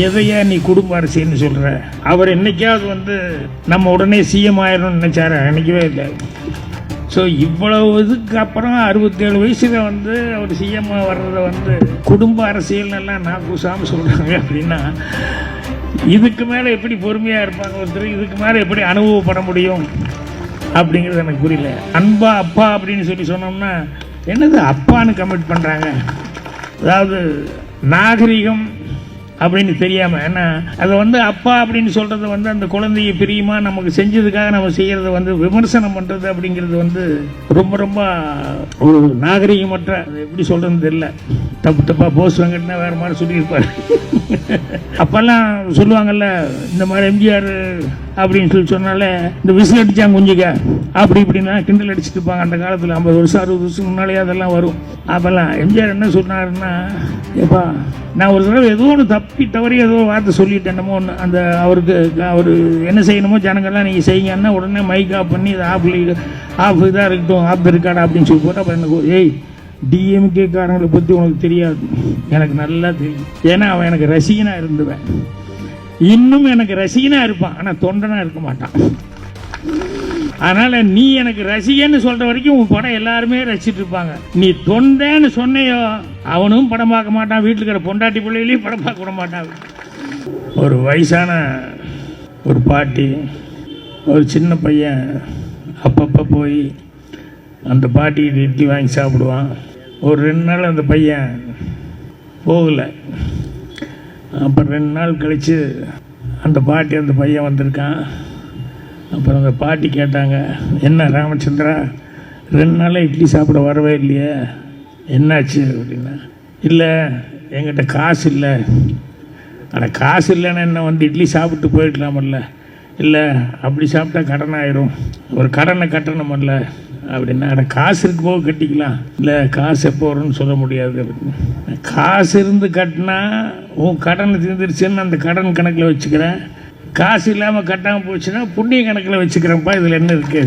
எதையா நீ குடும்ப அரசியல்னு சொல்கிற? அவர் என்னைக்காவது வந்து நம்ம உடனே சிஎம் ஆயிடணும்னு நினைச்சார? நினைக்கவே இல்லை. ஸோ இவ்வளவு இதுக்கு அப்புறம் 67 வயசில் வந்து அவர் சிஎம் வர்றதை வந்து குடும்ப அரசியல்னெல்லாம் நான் கூசாமல் சொல்கிறாங்க அப்படின்னா இதுக்கு மேலே எப்படி பொறுமையாக இருப்பாங்க ஒருத்தர்? இதுக்கு மேலே எப்படி அனுபவப்பட முடியும் அப்படிங்கிறது எனக்கு புரியல. அன்பா அப்பா அப்படின்னு சொல்லி சொன்னோம்னா என்னது அப்பான்னு கமெண்ட் பண்ணுறாங்க. அதாவது நாகரிகம் அப்படின்னு தெரியாமல், ஏன்னா அதை வந்து அப்பா அப்படின்னு சொல்கிறது வந்து அந்த குழந்தைய பிரியமாக நமக்கு செஞ்சதுக்காக நம்ம செய்கிறத வந்து விமர்சனம் பண்ணுறது அப்படிங்கிறது வந்து ரொம்ப ரொம்ப ஒரு நாகரிகமற்ற, அது எப்படி சொல்கிறதுன்னு தெரியல. தப்பு தப்பாக போஸ்ட் வாங்கிட்டுனா வேறு மாதிரி சொல்லியிருப்பார். அப்போல்லாம் சொல்லுவாங்கல்ல, இந்த மாதிரி எம்ஜிஆர் அப்படின்னு சொல்லி சொன்னாலே இந்த விசில் அடித்தாங்க குஞ்சுக்க அப்படி இப்படின்னா கிண்டல் அடிச்சுட்டு இருப்பாங்க. அந்த காலத்தில் 50 வருஷம் 60 வருஷம் முன்னாலேயே அதெல்லாம் வரும். அப்போல்லாம் எம்ஜிஆர் என்ன சொன்னாருன்னா, ஏப்பா நான் ஒரு தடவை ஏதோ ஒன்று தவறி ஏதோ வார்த்தை சொல்லிட்டேன், என்னமோ ஒன்று, அந்த அவருக்கு அவர் என்ன செய்யணுமோ ஜனங்கள்லாம் நீங்கள் செய்யுங்கன்னா உடனே மைக் ஆஃப் பண்ணி இது ஆஃப் இதாக இருக்கட்டும், ஆஃப் த ரெக்கார்டு அப்படின்னு சொல்லி போட்டு அப்புறம் எனக்கு ஏய் டிஎம்கே காரங்களை பற்றி உனக்கு தெரியாது, எனக்கு நல்லா தெரியும். ஏன்னா அவன் எனக்கு ரசிகனாக இருந்துவேன், இன்னும் எனக்கு ரசிகனாக இருப்பான், ஆனால் தொண்டனாக இருக்க மாட்டான். அதனால் நீ எனக்கு ரசிகன்னு சொல்கிற வரைக்கும் உன் படம் எல்லாருமே ரசிச்சுட்டு இருப்பாங்க. நீ தொண்டன்னு சொன்னையோ அவனும் படம் பார்க்க மாட்டான், வீட்டில் இருக்கிற பொண்டாட்டி பிள்ளைகளையும் படம் பார்க்க விட மாட்டான். ஒரு வயசான ஒரு பாட்டி, ஒரு சின்ன பையன் அப்பப்போ போய் அந்த பாட்டிக்கிட்ட இட்லி வாங்கி சாப்பிடுவான். ஒரு 2 நாள் அந்த பையன் போகலை. அப்புறம் 2 நாள் கழித்து அந்த பாட்டி அந்த பையன் வந்திருக்கான். அப்புறம் அந்த பாட்டி கேட்டாங்க, என்ன ராமச்சந்திரா 2 நாளாக இட்லி சாப்பிட வரவே இல்லையே, என்னாச்சு அப்படின்னா, இல்லை என்கிட்ட காசு இல்லை. ஆனால் காசு இல்லைன்னா என்ன, வந்து இட்லி சாப்பிட்டு போயிடலாமல்ல. இல்லை அப்படி சாப்பிட்டா கடன் ஆயிரும், ஒரு கடனை கட்டணுமல்ல அப்படின்னா. ஆனால் காசு இருக்கு போக கட்டிக்கலாம். இல்லை காசு எப்போ வரும்னு சொல்ல முடியாது அப்படின்னு. காசு இருந்து கட்டினா உன் கடனை தீர்ந்துருச்சுன்னு அந்த கடன் கணக்கில் வச்சுக்கிறேன், காசு இல்லாமல் கட்டாமல் போச்சுன்னா புண்ணிய கணக்கில் வச்சுக்கிறேன்ப்பா, இதில் என்ன இருக்கு?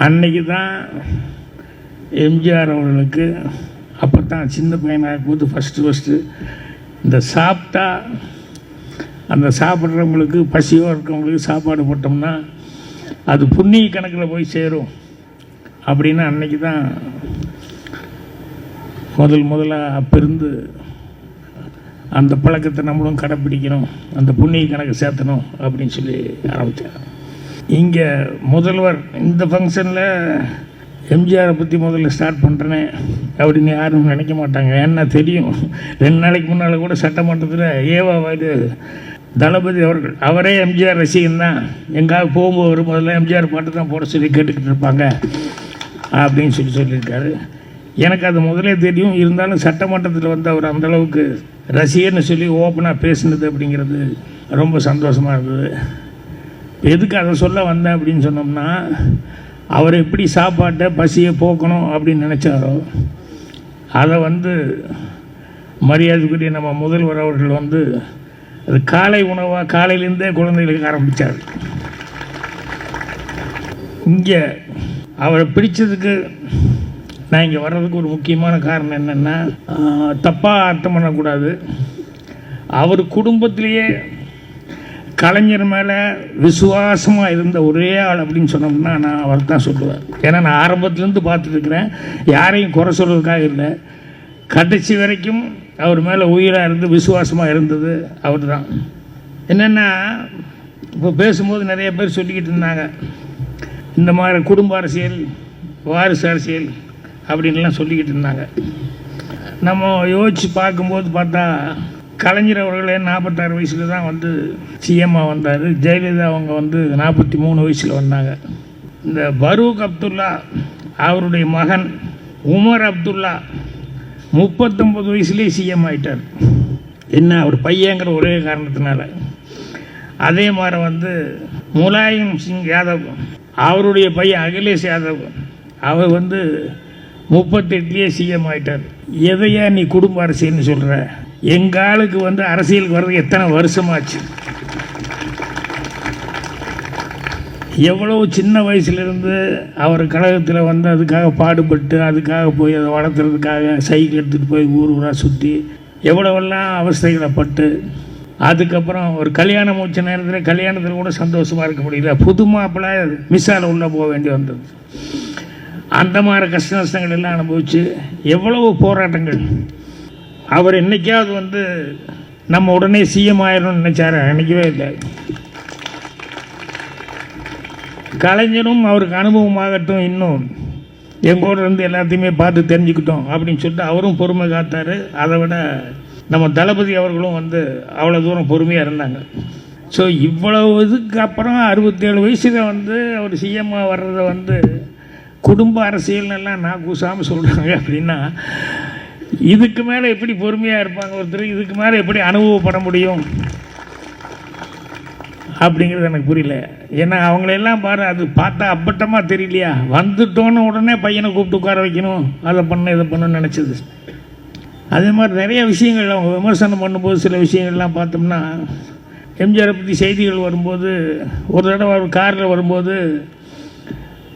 அன்னைக்கு தான் எம்ஜிஆர் அவர்களுக்கு அப்போ தான் சின்ன பையனாக போது ஃபஸ்ட்டு இந்த சாப்பிட்டா அந்த சாப்பிட்றவங்களுக்கு பசியோ இருக்கவங்களுக்கு சாப்பாடு போட்டோம்னா அது புண்ணிய கணக்கில் போய் சேரும் அப்படின்னு அன்னைக்கு தான் முதலாக அப்போருந்து அந்த பழக்கத்தை நம்மளும் கடைப்பிடிக்கணும், அந்த புண்ணிய கணக்கு சேர்த்தணும் அப்படின்னு சொல்லி ஆரம்பித்தார். இங்கே முதல்வர் இந்த ஃபங்க்ஷனில் எம்ஜிஆரை பற்றி முதல்ல ஸ்டார்ட் பண்ணுறேனே அப்படின்னு யாரும் நினைக்க மாட்டாங்க. ஏன்னா தெரியும், 2 நாளைக்கு முன்னால் கூட சட்டமன்றத்தில் ஏவாவது தளபதி அவர்கள், அவரே எம்ஜிஆர் ரசிகன் தான், எங்காவது போகும்போது முதல்ல எம்ஜிஆர் பாட்டு தான் போட சொல்லி கேட்டுக்கிட்டு இருப்பாங்க அப்படின்னு சொல்லியிருக்காரு. எனக்கு அது முதலே தெரியும். இருந்தாலும் சட்டமன்றத்தில் வந்து அவர் அந்தளவுக்கு ரசிகன்னு சொல்லி ஓப்பனாக பேசுனது அப்படிங்கிறது ரொம்ப சந்தோஷமாக இருந்தது. எதுக்கு அதை சொல்ல வந்தேன் அப்படின்னு சொன்னோம்னா, அவர் எப்படி சாப்பாட்டை பசியை போக்கணும் அப்படின்னு நினச்சாரோ அதை வந்து மரியாதைக்குரிய நம்ம முதல்வர் அவர்கள் வந்து அது காலை உணவாக காலையிலேருந்தே குழந்தைகளுக்கு ஆரம்பித்தார். இங்கே அவரை பிடிச்சதுக்கு நான் இங்கே வர்றதுக்கு ஒரு முக்கியமான காரணம் என்னென்னா, தப்பாக அர்த்தம் பண்ணக்கூடாது. அவர் குடும்பத்திலேயே கலைஞர் மேலே விசுவாசமாக இருந்த ஒரே ஆள் அப்படின்னு சொன்னோம்னா நான் அவர் தான் சொல்லுவேன். ஏன்னா நான் ஆரம்பத்துலேருந்து பார்த்துட்டுருக்கிறேன், யாரையும் குறை சொல்கிறதுக்காக இல்லை, கடைசி வரைக்கும் அவர் மேலே உயிராக இருந்து விசுவாசமாக இருந்தது அவர் தான். என்னென்னா, இப்போ பேசும்போது நிறைய பேர் சொல்லிக்கிட்டு இருந்தாங்க, இந்த மாதிரி குடும்ப அரசியல், வாரிசு அரசியல் அப்படின்லாம் சொல்லிக்கிட்டு இருந்தாங்க. நம்ம யோசித்து பார்க்கும்போது பார்த்தா கலைஞர் அவர்களே 46 வயசில் தான் வந்து சிஎம்மாக வந்தார். ஜெயலலிதா அவங்க வந்து 43 வயசில் வந்தாங்க. இந்த பரூக் அப்துல்லா அவருடைய மகன் உமர் அப்துல்லா 39 வயசுலேயே சிஎம் ஆகிட்டார். என்ன, அவர் பையங்கிற ஒரே காரணத்தினால. அதே மாதிரி வந்து முலாயம் சிங் யாதவ் அவருடைய பையன் அகிலேஷ் யாதவ் அவர் வந்து 38லேயே சிஎம் ஆகிட்டார். எதையா நீ குடும்ப அரசியல்னு சொல்கிற? எங்கள் ஆளுக்கு வந்து அரசியலுக்கு வர்றது எத்தனை வருஷமாச்சு? எவ்வளோ சின்ன வயசுலேருந்து அவர் கழகத்தில் வந்து அதுக்காக பாடுபட்டு அதுக்காக போய் அதை வளர்த்துறதுக்காக சைக்கிள் எடுத்துகிட்டு போய் ஊர் ஊராக சுற்றி எவ்வளவெல்லாம் அவஸ்தைகளை பட்டு அதுக்கப்புறம் ஒரு கல்யாணம் முடிச்ச நேரத்தில் கல்யாணத்தில் கூட சந்தோஷமாக இருக்க முடியல. புது மாப்பிள்ளை மிஸ்ஸால் உள்ளே போக வேண்டி வந்தது. அந்த மாதிரி கஷ்ட நஷ்டங்கள் எல்லாம் அனுபவிச்சு எவ்வளவு போராட்டங்கள். அவர் என்னைக்காவது வந்து நம்ம உடனே சிஎம் ஆயிடணும்னு நினைச்சாரு, நினைக்கவே இல்லை. கலைஞரும் அவருக்கு அனுபவமாகட்டும், இன்னும் எங்கூட இருந்து எல்லாத்தையுமே பார்த்து தெரிஞ்சுக்கிட்டோம் அப்படின்னு சொல்லிட்டு அவரும் பொறுமை காத்தார். அதை விட நம்ம தளபதி அவர்களும் வந்து அவ்வளோ தூரம் பொறுமையாக இருந்தாங்க. ஸோ இவ்வளவு இதுக்கு அப்புறம் 67 வயசில் வந்து அவர் சிஎம்மாக வர்றதை வந்து குடும்ப அரசியல்னெல்லாம் நான் கூசாமல் சொல்கிறாங்க. அப்படின்னா இதுக்கு மேலே எப்படி பொறுமையாக இருப்பாங்க ஒருத்தர், இதுக்கு மேலே எப்படி அனுபவப்பட முடியும் அப்படிங்கிறது எனக்கு புரியல. ஏன்னா அவங்களெல்லாம் பாரு, அது பார்த்தா அப்பட்டமாக தெரியலையா, வந்துட்டோன்னு உடனே பையனை கூப்பிட்டு உட்கார வைக்கணும், அதை பண்ண இதை பண்ணணும்னு நினச்சது. அதே மாதிரி நிறைய விஷயங்கள் அவங்க விமர்சனம் பண்ணும்போது சில விஷயங்கள்லாம் பார்த்தோம்னா, எம்ஜிஆரை பற்றி செய்திகள் வரும்போது ஒரு தடவை அவர் காரில் வரும்போது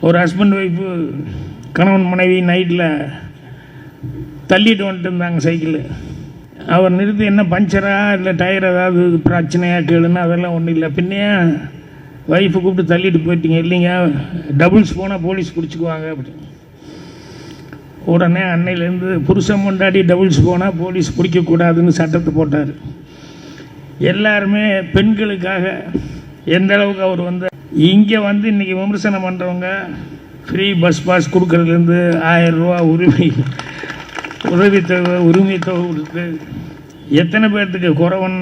ஒரு ஹஸ்பண்ட் ஒய்ஃபு கணவன் மனைவி நைட்டில் தள்ளிட்டு வந்துட்டு இருந்தாங்க சைக்கிள். அவர் நிறுத்தி என்ன பஞ்சரா இல்லை டயர் ஏதாவது பிரச்சனையாக கேளுன்னா அதெல்லாம் ஒன்றும் இல்லை. பின்னையே ஒய்ஃபை கூப்பிட்டு தள்ளிட்டு போயிட்டீங்க, இல்லைங்க டபுள்ஸ் போனால் போலீஸ் பிடிச்சிக்குவாங்க அப்படின்னு. உடனே அன்னையிலேருந்து புருஷன் கொண்டாடி டபுள்ஸ் போனால் போலீஸ் பிடிக்கக்கூடாதுன்னு சட்டத்தை போட்டார். எல்லாருமே பெண்களுக்காக எந்த அளவுக்கு அவர் வந்து இங்கே வந்து இன்றைக்கி விமர்சனம் பண்ணுறவங்க ஃப்ரீ பஸ் பாஸ் கொடுக்கறதுலேருந்து 1000 ரூபா உதவித்தொகை உரிமை தொகை கொடுத்து எத்தனை பேர்த்துக்கு குறவன்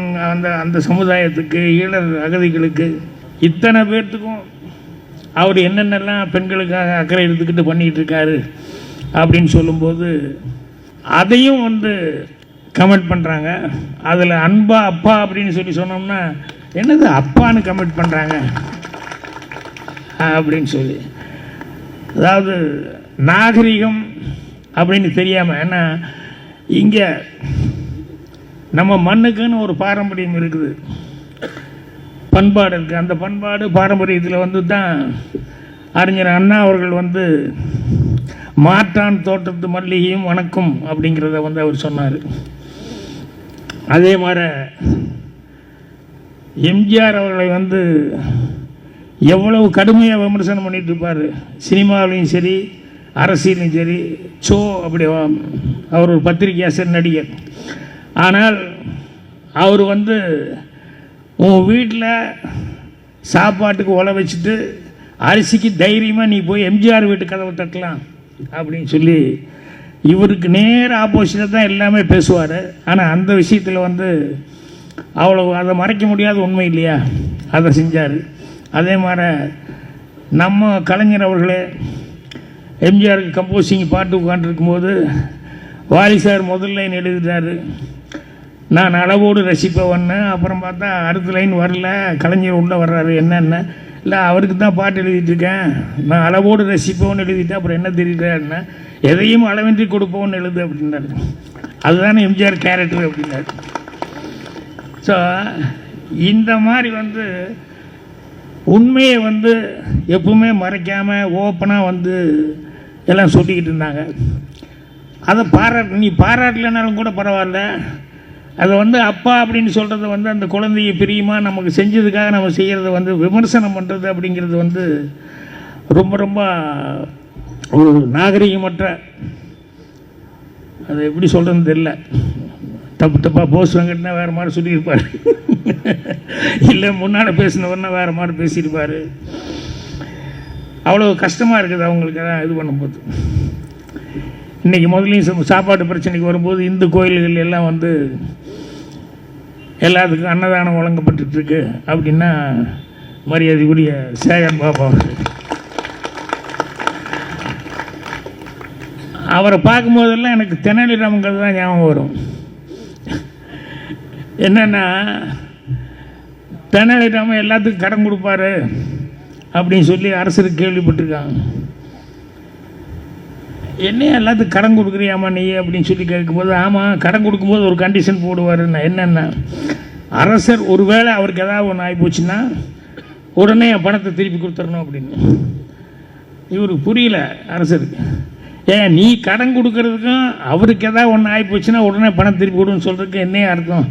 அந்த சமுதாயத்துக்கு ஈழர் அகதிகளுக்கு இத்தனை பேர்த்துக்கும் அவர் என்னென்னலாம் பெண்களுக்காக அக்கறை எடுத்துக்கிட்டு பண்ணிகிட்டு இருக்காரு அப்படின்னு சொல்லும்போது அதையும் வந்து கமெண்ட் பண்ணுறாங்க. அதில் அன்பா அப்பா அப்படின்னு சொல்லி சொன்னோம்னா என்னது அப்பான்னு கமெண்ட் பண்ணுறாங்க அப்படின்னு சொல்லி. அதாவது நாகரிகம் அப்படின்னு தெரியாமல், ஏன்னா இங்கே நம்ம மண்ணுக்குன்னு ஒரு பாரம்பரியம் இருக்குது, பண்பாடு இருக்குது. அந்த பண்பாடு பாரம்பரியத்தில் வந்து தான் அறிஞர் அண்ணா அவர்கள் வந்து மாற்றான் தோட்டத்து மல்லிகையும் வணக்கம் அப்படிங்கிறத வந்து அவர் சொன்னார். அதே மாதிரி எம்ஜிஆர் அவர்களை வந்து எவ்வளவு கடுமையாக விமர்சனம் பண்ணிகிட்டு இருப்பார், சினிமாவிலையும் சரி அரசியலையும் சரி. அப்படி அவர் ஒரு பத்திரிகையாசிரியர், நடிகர். ஆனால் அவர் வந்து உன் வீட்டில் சாப்பாட்டுக்கு உழ வச்சுட்டு அரிசிக்கு தைரியமாக நீ போய் எம்ஜிஆர் வீட்டு கதவை தட்டலாம் அப்படின்னு சொல்லி இவருக்கு நேர ஆப்போசிட்டாக தான் எல்லாமே பேசுவார். ஆனால் அந்த விஷயத்தில் வந்து அவ்வளோ அதை மறைக்க முடியாத உண்மை இல்லையா, அதை செஞ்சார். அதே மாதிரி நம்ம கலைஞர் அவர்களே எம்ஜிஆருக்கு கம்போசிங் பாட்டு உட்காந்துருக்கும்போது வாலி சார் முதல் லைன் எழுதிட்டார், நான் அளவோடு ரசிப்பவன்னு. அப்புறம் பார்த்தா அடுத்த லைன் வரல, கலைஞர் உள்ளே வர்றாரு. என்னென்ன இல்லை அவருக்கு தான் பாட்டு எழுதிட்டுருக்கேன், நான் அளவோடு ரசிப்பவன்னு எழுதிட்டேன், அப்புறம் என்ன தெரியுறாருன்னா எதையும் அளவின்றி கொடுப்பவன்னு எழுது அப்படின்னாரு. அதுதானே எம்ஜிஆர் கேரக்டர் அப்படின்னாரு. ஸோ இந்த மாதிரி வந்து உண்மையை வந்து எப்பவுமே மறைக்காமல் ஓப்பனாக வந்து எல்லாம் சொல்லிக்கிட்டு இருந்தாங்க. அதை நீ பாராட்டலைனாலும் கூட பரவாயில்ல, அதை வந்து அப்பா அப்படின்னு சொல்கிறது வந்து அந்த குழந்தைய பிரியமாக நமக்கு செஞ்சதுக்காக நம்ம செய்கிறத வந்து விமர்சனம் பண்ணுறது அப்படிங்கிறது வந்து ரொம்ப ரொம்ப ஒரு நாகரிகமற்ற, அது எப்படி சொல்கிறதுன்னு தெரியல. தப்பாக போஸ்ட் வாங்கிட்டுனா வேறு மாதிரி சொல்லியிருப்பார், இல்லை முன்னால் பேசினவர்னா வேறு மாதிரி பேசியிருப்பார். அவ்வளோ கஷ்டமாக இருக்குது அவங்களுக்கு தான் இது பண்ணும்போது. இன்றைக்கி முதலையும் சாப்பாட்டு பிரச்சனைக்கு வரும்போது இந்து கோயில்கள் எல்லாம் வந்து எல்லாத்துக்கும் அன்னதானம் வழங்கப்பட்டுருக்கு அப்படின்னா மரியாதைக்குரிய சேகர் பாபா அவரை பார்க்கும்போதெல்லாம் எனக்கு தெனாலிராமன் தான் ஞாபகம் வரும். என்னென்னா தெனாலிராமன் எல்லாத்துக்கும் கடன் கொடுப்பாரு அப்படின்னு சொல்லி அரசருக்கு கேள்விப்பட்டிருக்காங்க. என்னையா எல்லாத்துக்கும் கடன் கொடுக்குறியாமா நீ அப்படின்னு சொல்லி கேட்கும்போது, ஆமாம் கடன் கொடுக்கும்போது ஒரு கண்டிஷன் போடுவாருன்னா என்னென்னா, அரசர் ஒருவேளை அவருக்கு ஏதாவது ஒன்று ஆகி போச்சுன்னா உடனே என் பணத்தை திருப்பி கொடுத்துடணும் அப்படின்னு. இவருக்கு புரியல அரசருக்கு. ஏன் நீ கடன் கொடுக்கறதுக்கும் அவருக்கு ஏதாவது ஒன்று ஆகி போச்சுன்னா உடனே பணம் திருப்பி கொடுன்னு சொல்றதுக்கு என்ன அர்த்தம்?